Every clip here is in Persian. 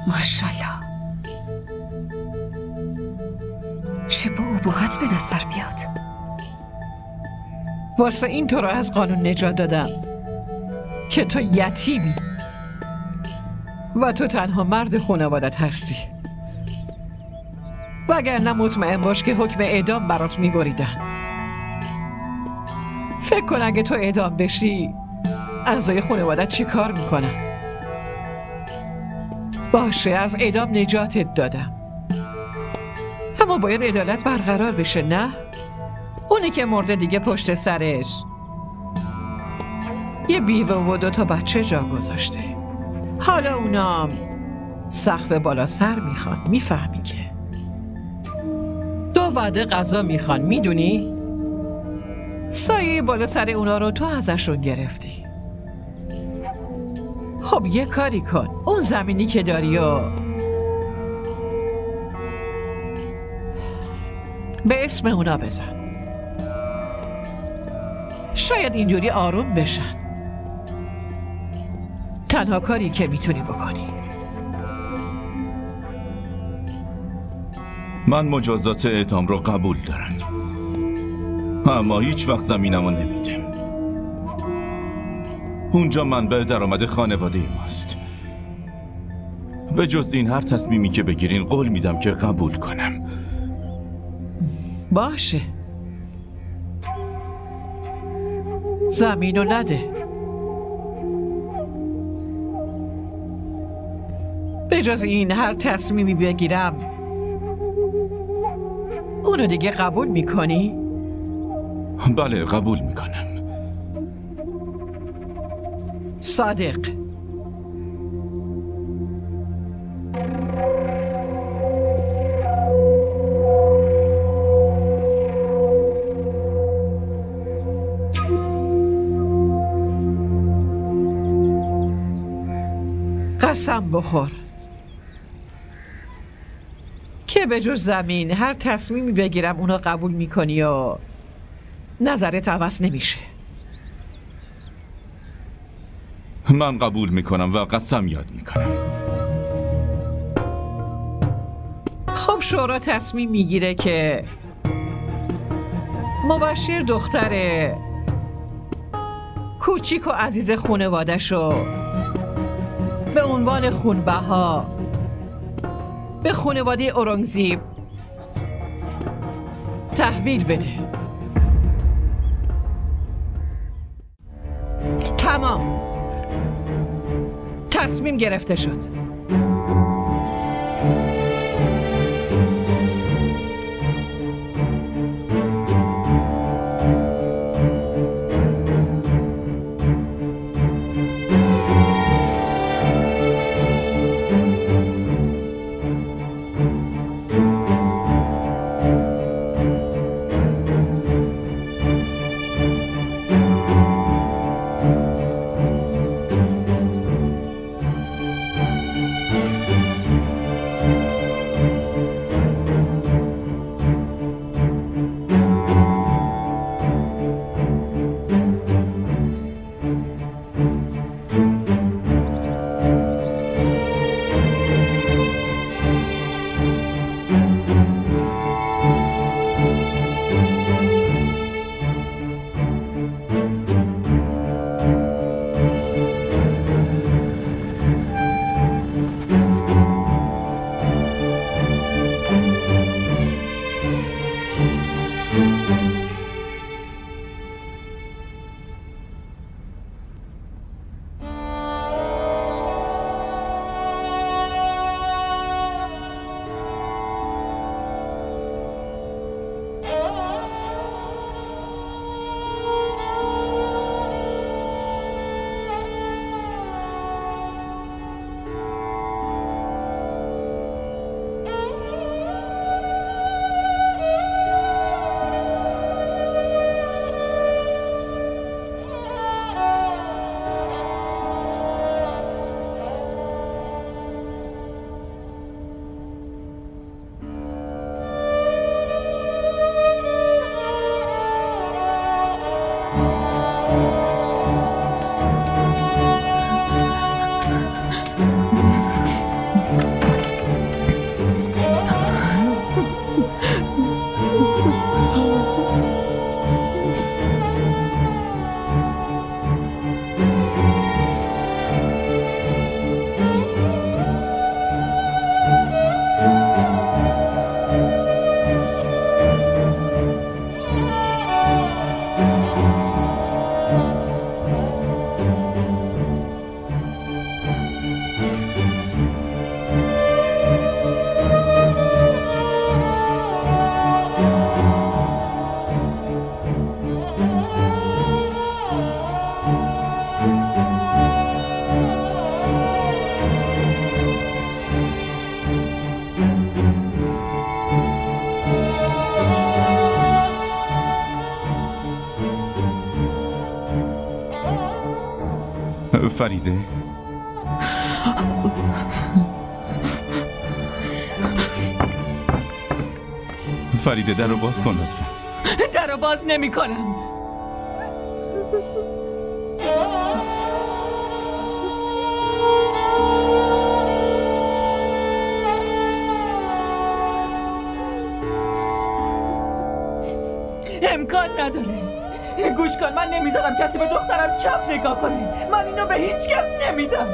ماشاءالله، چه با ابهت به نظر میاد. واسه این تو رو از قانون نجات دادم که تو یتیمی و تو تنها مرد خانوادت هستی، وگرنه مطمئن باش که حکم اعدام برات میبریدن. فکر کن اگه تو اعدام بشی اعضای خانوادت چی کار میکنن؟ باشه، از اعدام نجاتت دادم، اما باید عدالت برقرار بشه، نه؟ اونی که مرده دیگه پشت سرش یه بیوه و 2 بچه جا گذاشته، حالا اونام سقف بالا سر میخوان، میفهمی که 2 وعده غذا میخوان، میدونی؟ سایه بالا سر اونا رو تو ازشون گرفتی. خب یه کاری کن، اون زمینی که داری و به اسم اونا بزن، شاید اینجوری آروم بشن. تنها کاری که میتونی بکنی. من مجازات اعدام رو قبول دارم، اما هیچ وقت زمینمو نمیدم. اونجا منبع درآمد خانواده ماست. به جز این هر تصمیمی که بگیرین قول میدم که قبول کنم. باشه، زمینو نده. به جز این هر تصمیمی بگیرم اونو دیگه قبول میکنی؟ بله، قبول میکنم. صادق، قسم بخور که به جز زمین هر تصمیمی بگیرم اونو قبول میکنی و نظرت عوض نمیشه. من قبول میکنم و قسم یاد میکنم. خب شورا تصمیم میگیره که مبشر دختر کوچیک و عزیز خانواده‌شو به عنوان خونبها به خانواده اورنگزیب تحویل بده. تمام، تصمیم گرفته شد. فریده؟ فریده در رو باز کن لطفا. در رو باز نمی کنم. امکان نداره. گوش کن، من نمیذارم کسی به دخترم چپ نگاه کنه. من اینو به هیچ کس نمیدم.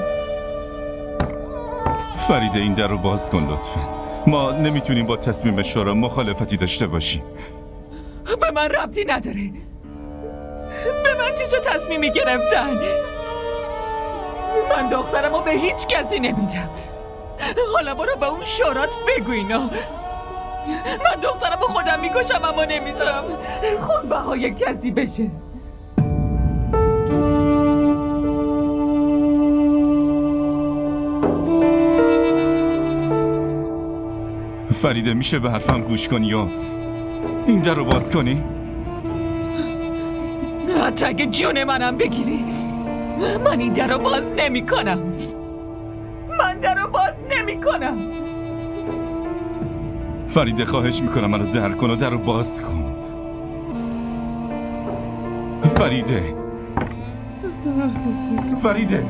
فریده این در رو باز کن لطفا. ما نمیتونیم با تصمیم شورا مخالفتی داشته باشیم. به من ربطی نداره. به من چه تصمیمی گرفتن؟ من دخترم رو به هیچ کسی نمیدم. حالا برو به اون شورات بگو اینا. من دخترم رو خودم میکشم اما نمیذارم خونبهای کسی بشه. فریده میشه به حرفم گوش کنی یا این در رو باز کنی؟ حتی اگه جون منم بگیری من این در رو باز نمی کنم. من در رو باز نمی کنم. فریده خواهش میکنم منو در کن و در رو باز کن. فریده فریده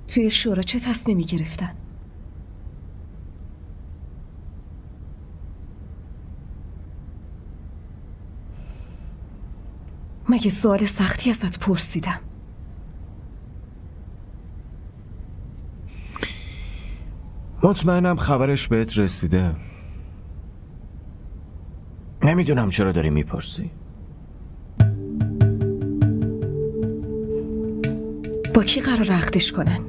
توی شورا چه تصمیمی گرفتن؟ مگه سوال سختی ازت پرسیدم؟ مطمئنم خبرش بهت رسیده. نمیدونم چرا داری میپرسی. با کی قرار عقدش کنن؟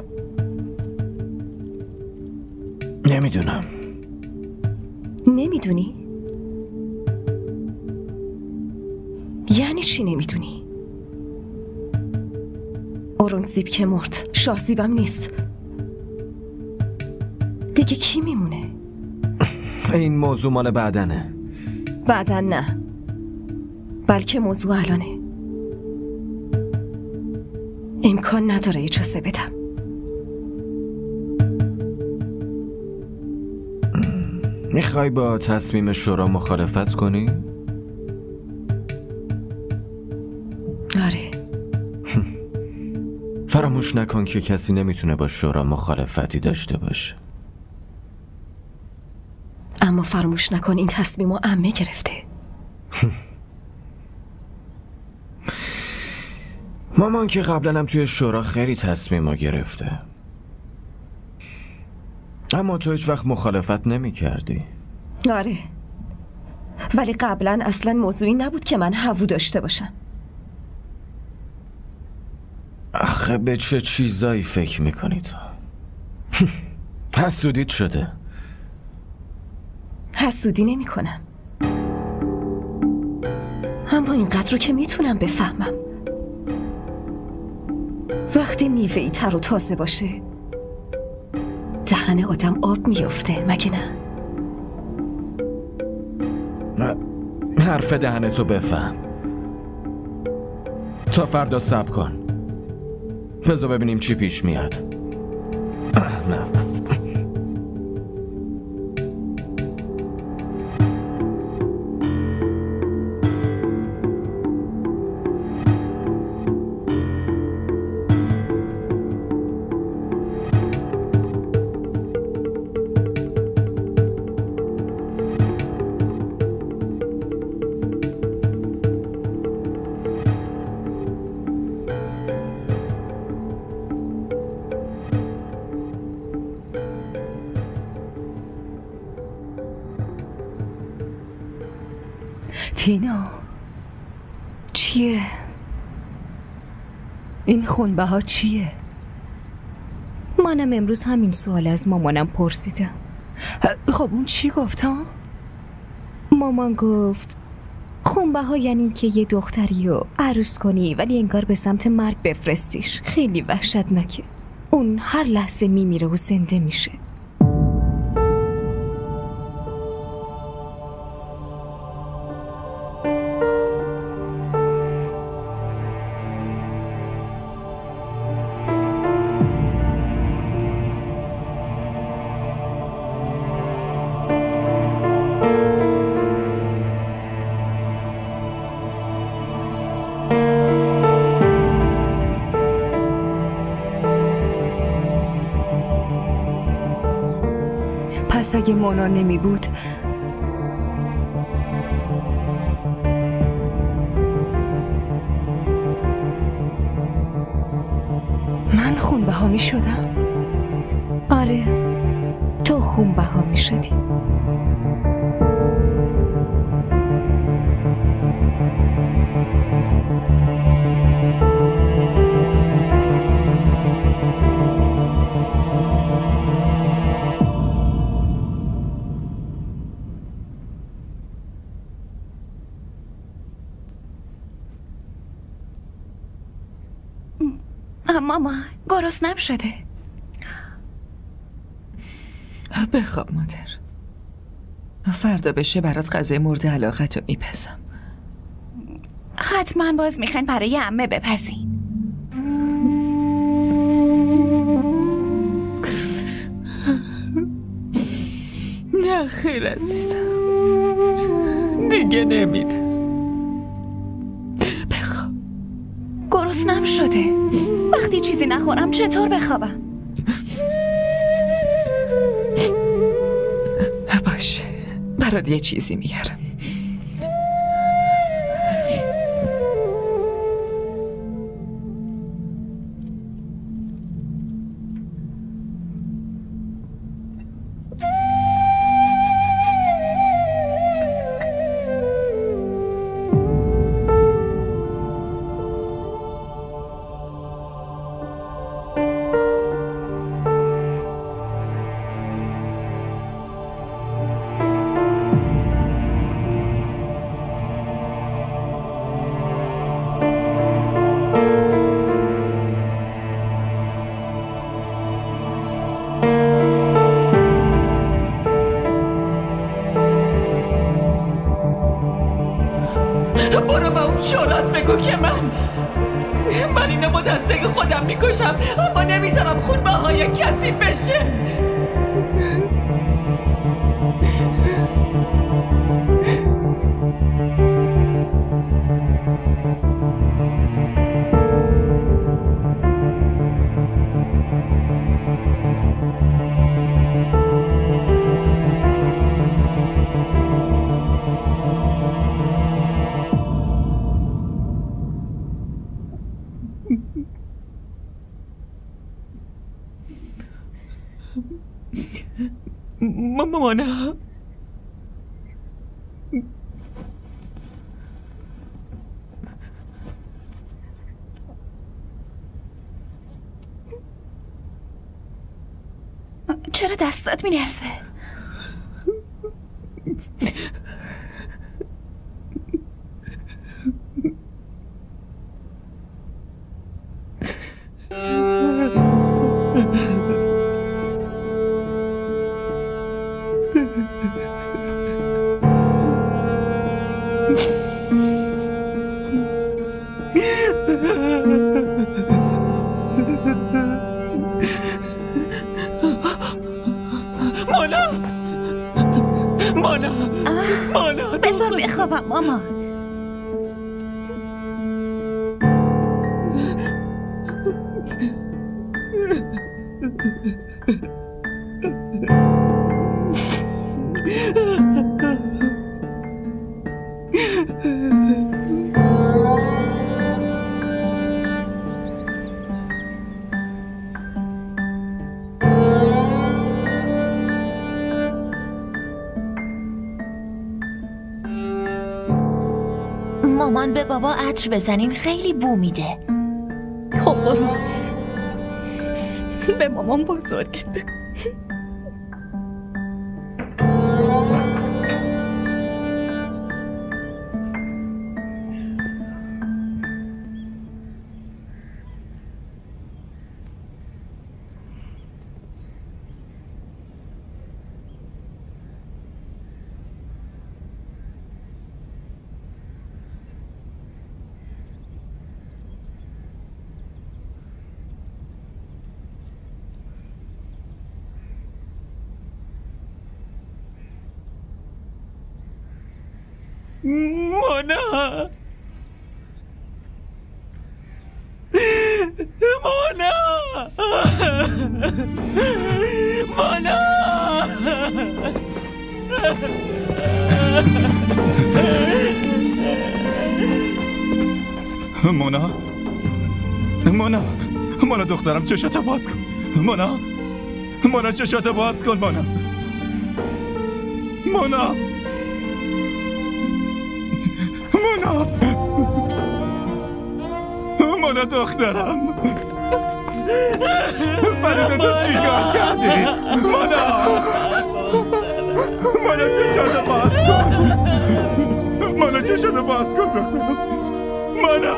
نمیدونم. نمیدونی؟ یعنی چی نمیدونی؟ اورنگزیب که مرد، شاهزیبم نیست. دیگه کی میمونه؟ این موضوع مال بعدنه. بعدن نه، بلکه موضوع الانه. امکان نداره اجازه بدم. میخوای با تصمیم شورا مخالفت کنی؟ آره. فراموش نکن که کسی نمیتونه با شورا مخالفتی داشته باشه. اما فراموش نکن این تصمیمو عمه گرفته. مامان که قبلا هم توی شورا خیلی تصمیمو گرفته، اما تو هیچ وقت مخالفت نمی کردی. آره، ولی قبلا اصلا موضوعی نبود که من هوو داشته باشم. آخه به چه چیزایی فکر میکنی تو؟ حسودیت شده. حسودی نمی کنم، اما اینقدر رو که میتونم بفهمم وقتی میوه‌ای تر و تازه باشه دهن آدم آب میفته، مگه نه؟ حرف دهنتو بفهم. تا فردا صبر کن، بذار ببینیم چی پیش میاد. احمق. تینا، چیه؟ این خونبه ها چیه؟ منم امروز همین سوال از مامانم پرسیدم. خب اون چی گفت ها؟ مامان گفت خونبه ها یعنی که یه دختری رو عروس کنی ولی انگار به سمت مرگ بفرستیش. خیلی وحشتناکه. اون هر لحظه میمیره و زنده میشه. پس اگه مونا نمی بود من خونبه ها می شدم. آره، تو خونبه ها می شدی. ماما گرسنم شده. بخواب مادر، فردا بشه برات غذای مورد علاقت رو میپزم. حتما باز میخواین برای عمه بپزین. نه خیر عزیزم، دیگه نمیده. بخواب. گرسنم شده، وقتی چیزی نخورم چطور بخوابم؟ باشه، برات یه چیزی میارم. برو با اون شورات بگو که من اینو با دسته خودم میکشم، اما نمیذارم خونبه های کسی بشه. مامان چرا دستت میلرزه؟ مانا بذار بخوابم مامان. مامان به بابا عطر بزنین، خیلی بو میده. خب برو به مامان بزرگت بگو. مانا مونا دخترم، چشاتو باز کن. مونا چشاتو باز کن. مونا دخترم، فریده تو چیکار کردی؟ مونا چشاتو باز کن. مونا چشاتو باز کن دخترم. مونا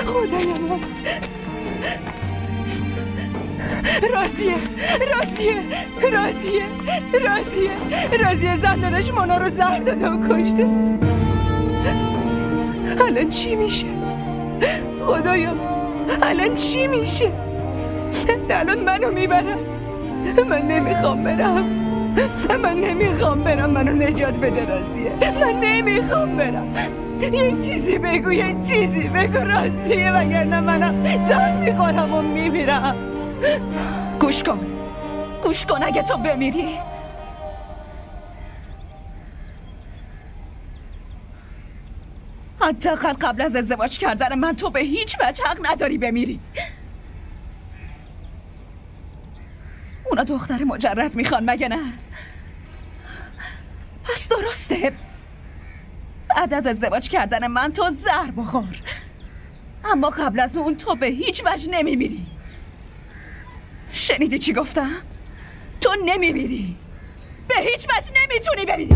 خدایا من راضیه زن داداش مونا رو زهر داده و کشته. الان چی میشه؟ خدایا الان چی میشه؟ الان منو میبرم. من نمیخوام برم. منو نجات بده راضیه. من نمیخوام برم. یه چیزی بگو راضیه، وگرنه منم زهر میخورم و میمیرم. گوش کن اگه تو بمیری حداقل قبل از ازدواج کردن من تو به هیچ وجه حق نداری بمیری. اونا دختر مجرد میخوان مگه نه؟ پس درسته بعد از ازدواج کردن من تو زهر بخور، اما قبل از اون تو به هیچ وجه نمیمیری. شنیدی چی گفتم؟ تو نمیمیری، به هیچ وجه نمیتونی بمیری.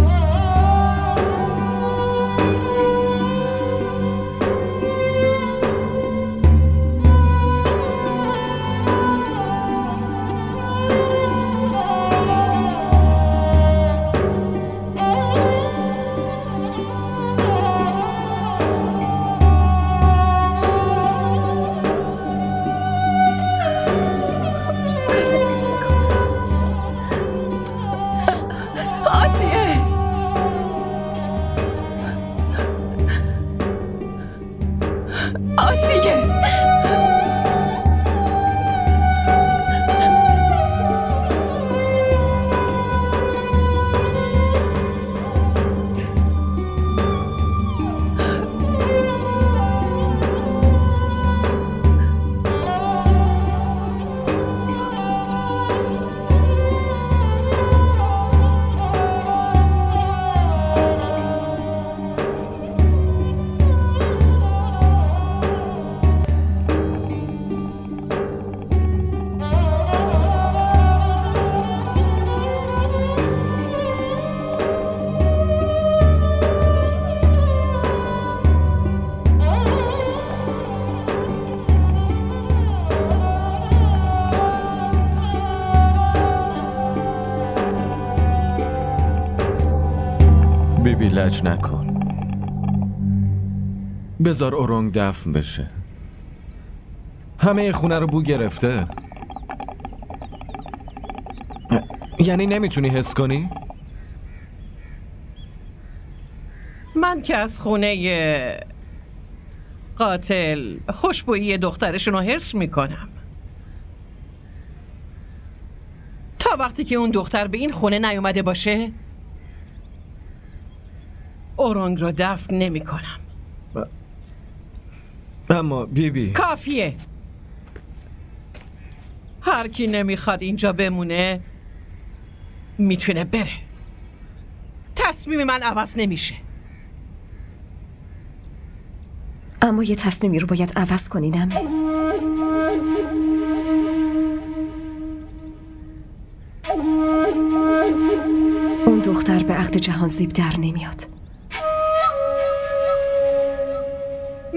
بیبی لج نکن. بذار اورونگ دفن بشه. همه خونه رو بو گرفته. یعنی نمیتونی حس کنی؟ من که از خونه قاتل خوشبویی دخترشون رو حس میکنم. تا وقتی که اون دختر به این خونه نیومده باشه اورونگ رو دفن نمی کنم. اما بیبی کافیه. هر کی نمیخواد اینجا بمونه میتونه بره. تصمیم من عوض نمیشه. اما یه تصمیمی رو باید عوض کنی نمه. اون دختر به عقد جهانزیب در نمیاد.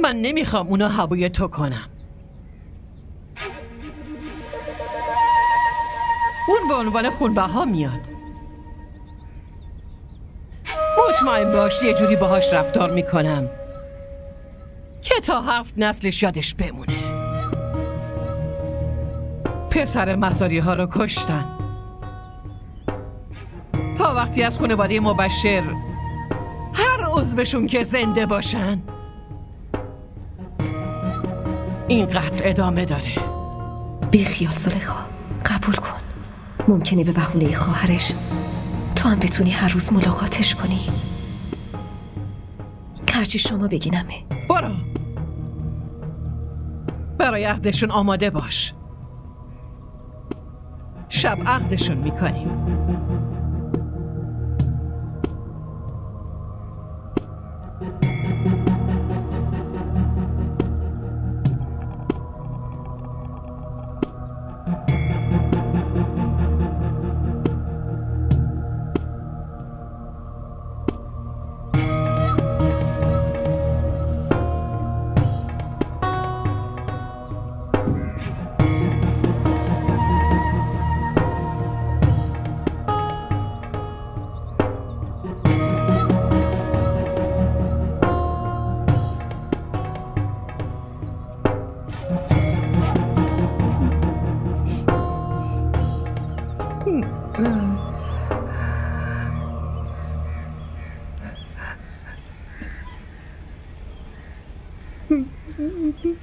من نمیخوام اونا هوای تو کنم. اون به عنوان خونبها میاد. مطمئن باش یه جوری باهاش رفتار میکنم که تا 7 نسلش یادش بمونه. پسر مزاری ها رو کشتن. تا وقتی از خانواده مبشر هر عضوشون که زنده باشن این قتل ادامه داره. بی خیال زلیخا، قبول کن. ممکنه به بهونه خواهرش تو هم بتونی هر روز ملاقاتش کنی. هرچی شما بگی نمه. برو برای عقدشون آماده باش. شب عقدشون میکنیم.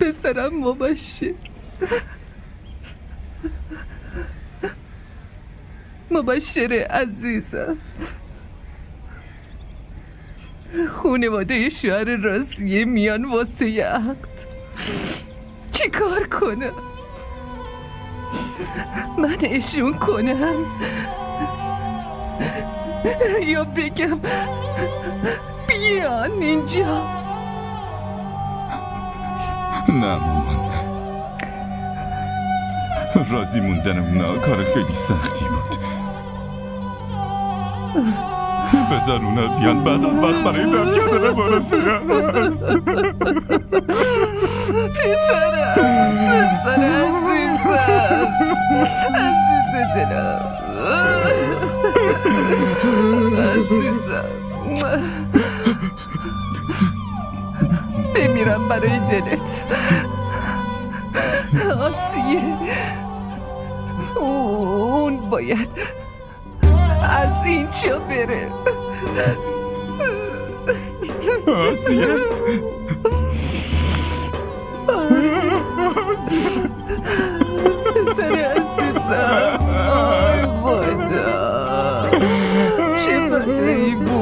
پسرم مبشر، مبشر عزیزم، خانواده شوهر راضیه میان واسه عقد. چی کار کنم؟ منشون کنم یا بگم بیان اینجا؟ نه مامان، راضی موندن اونا کار خیلی سختی بود. بذار اونا بیان، بعد از وقت برای دفت کردن برسی هست. پسرم، پسر عزیزم، عزیز دلم، عزیزم، بمیرم برای دلت. آسیه، اون باید از اینجا بره. آسیه، پسر عزیزم، آی خدا، چه بلایی بود.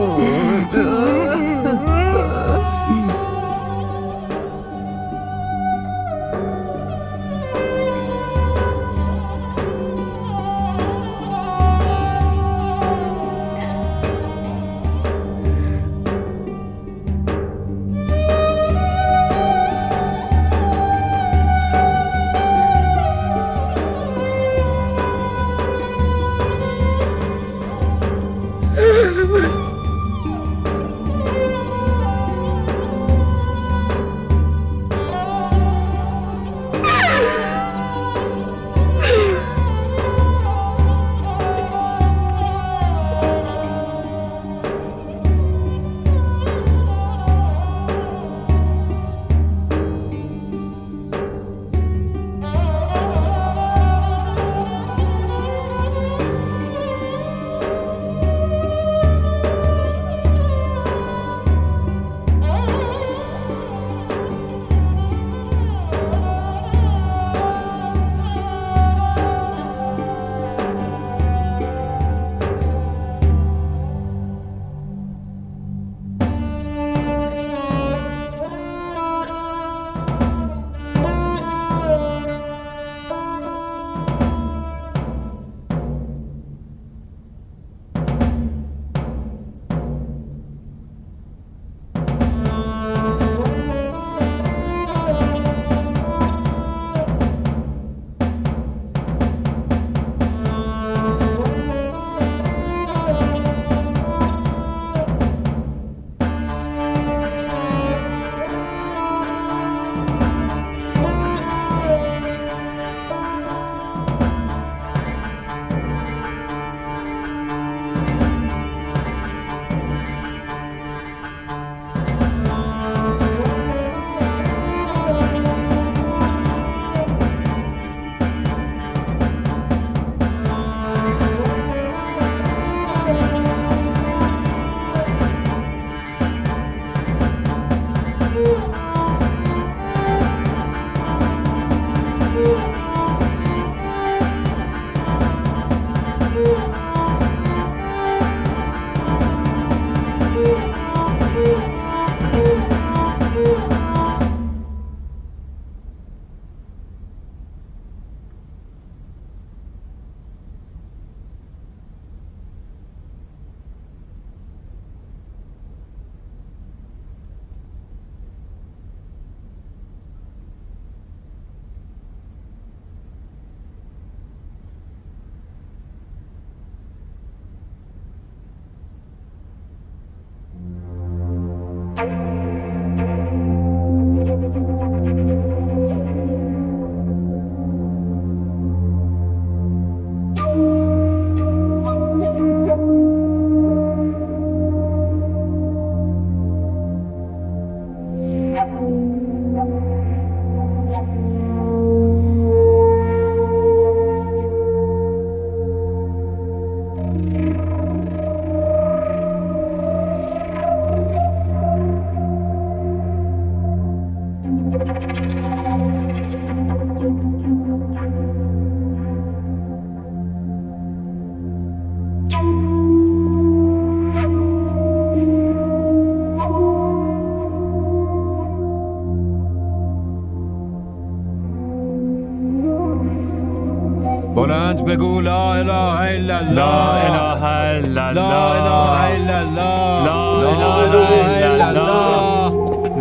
بلند بگو لا اله الا الله، لا اله الا الله، لا اله الا الله، لا اله الا الله،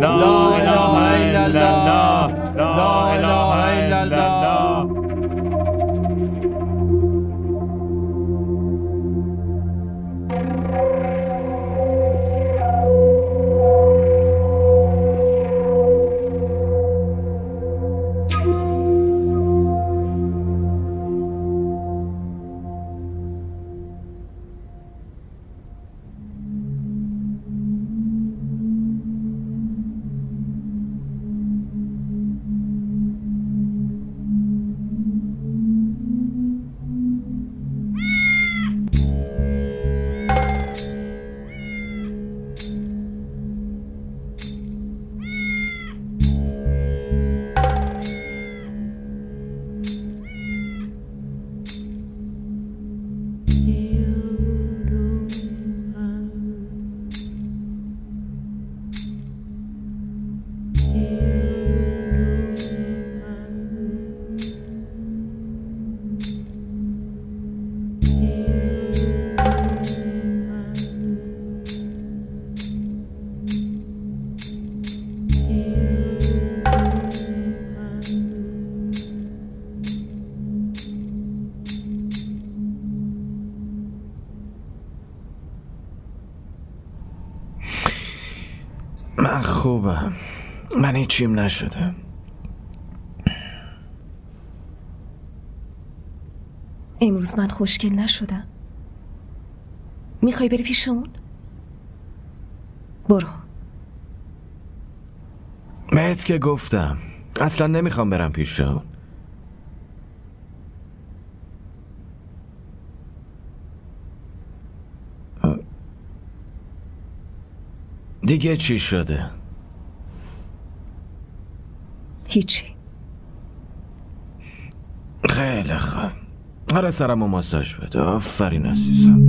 لا اله الا الله، لا اله الا الله. من خوبم، من هیچیم نشده. امروز من خوشگل نشدم. میخوای بری پیش اون؟ برو. بهت که گفتم اصلا نمیخوام برم پیش اون. دیگه چی شده؟ هیچی. خیلی خوب. آره سرمو ماساژ بده. آفرین عزیزم.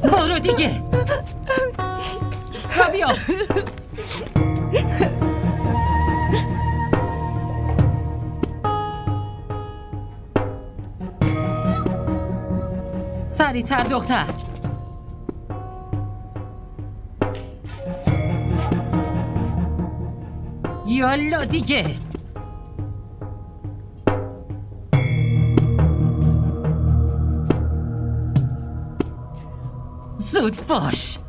برو دیگه. رابیا سریع‌تر دختر. یالا دیگه. زود باش.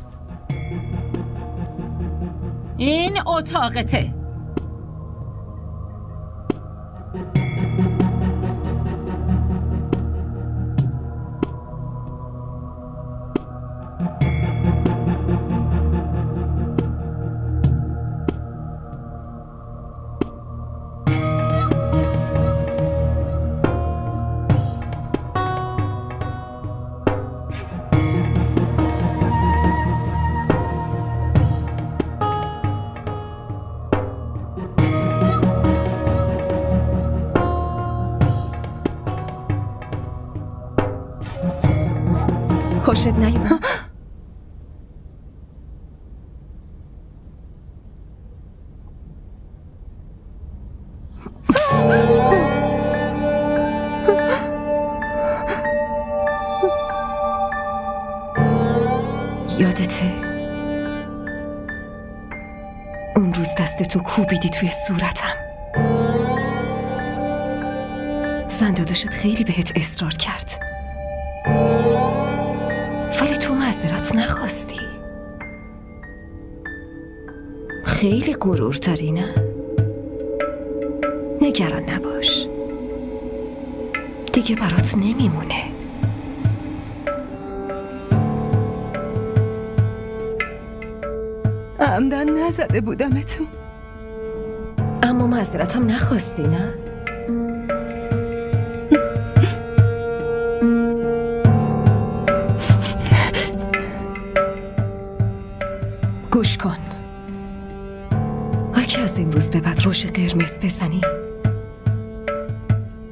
این اتاقته. خوشت نیومد؟ یادته اون روز دست تو کوبیدی توی صورتم؟ زنداداشت خیلی بهت اصرار کرد ولی تو معذرت نخواستی. خیلی غرور داری نه؟ نگران نباش، دیگه برات نمیمونه. عمدن نزده بودمتون، اما معذرتم نخواستی نه؟ گوش کن، اگه از امروز به بعد روش قرمز بزنی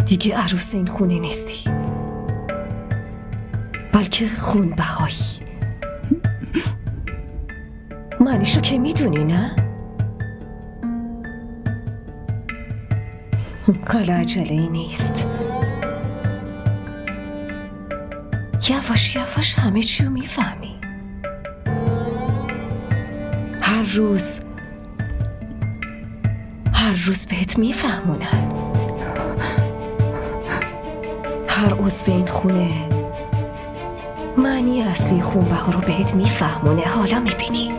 دیگه عروس این خونه نیستی، بلکه خون بهایی. معنیشو که میدونی نه؟ حالا عجله‌ای نیست، یواش یواش همه چیو میفهمی. هر روز بهت میفهمونن. هر عضو این خونه معنی اصلی خونبها رو بهت میفهمونه. حالا میبینی.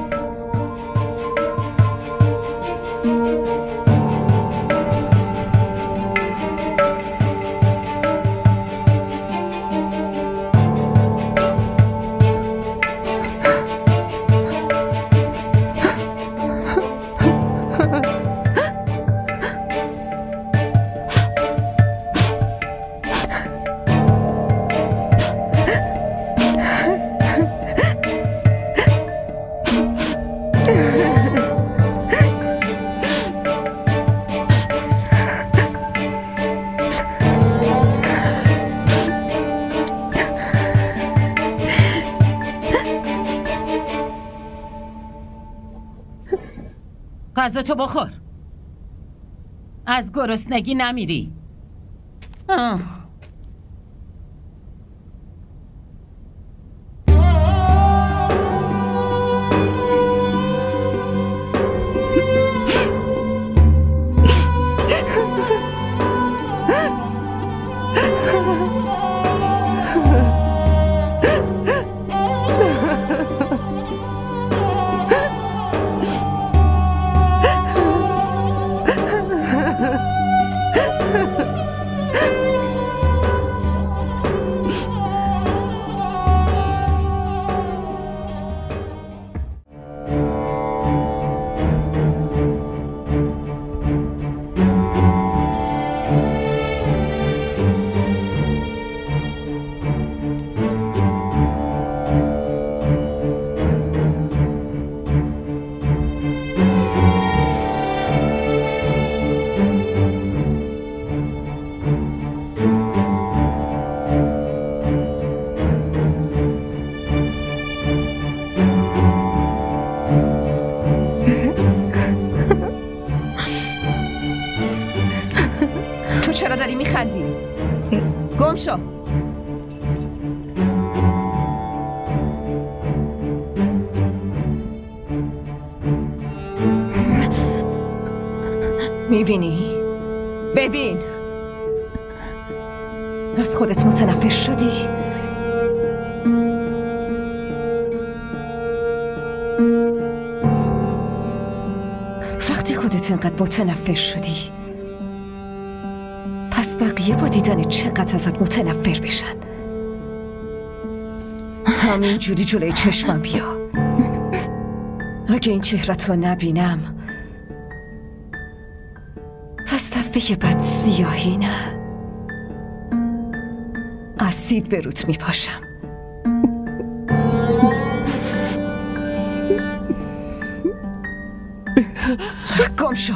غذا تو بخور، از گرسنگی نمیری. چرا داری میخندی؟ گم شو. میبینی؟ ببین، از خودت متنفر شدی؟ وقتی خودت انقدر متنفر شدی بقیه با دیدن چقدر ازت متنفر بشن. همین جوری جلوی چشمم بیا. اگه این چهره‌تو نبینم پس دفعه بعد سیاهی نه، اسید به روت میپاشم. گم شو.